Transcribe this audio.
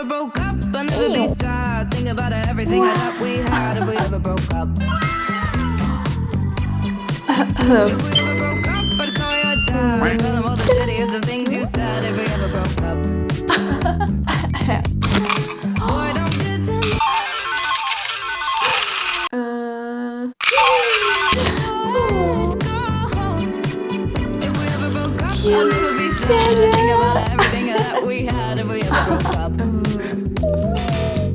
ever broke up, I'd never be sad. Think about everything I thought we had if we ever broke up. If we ever broke up, I'd call your dad and tell him all the shittiest of things you said if we ever broke up. Boy, don't get to me. If we ever broke up, I'd never be sad. Think about everything that we had if we ever broke up.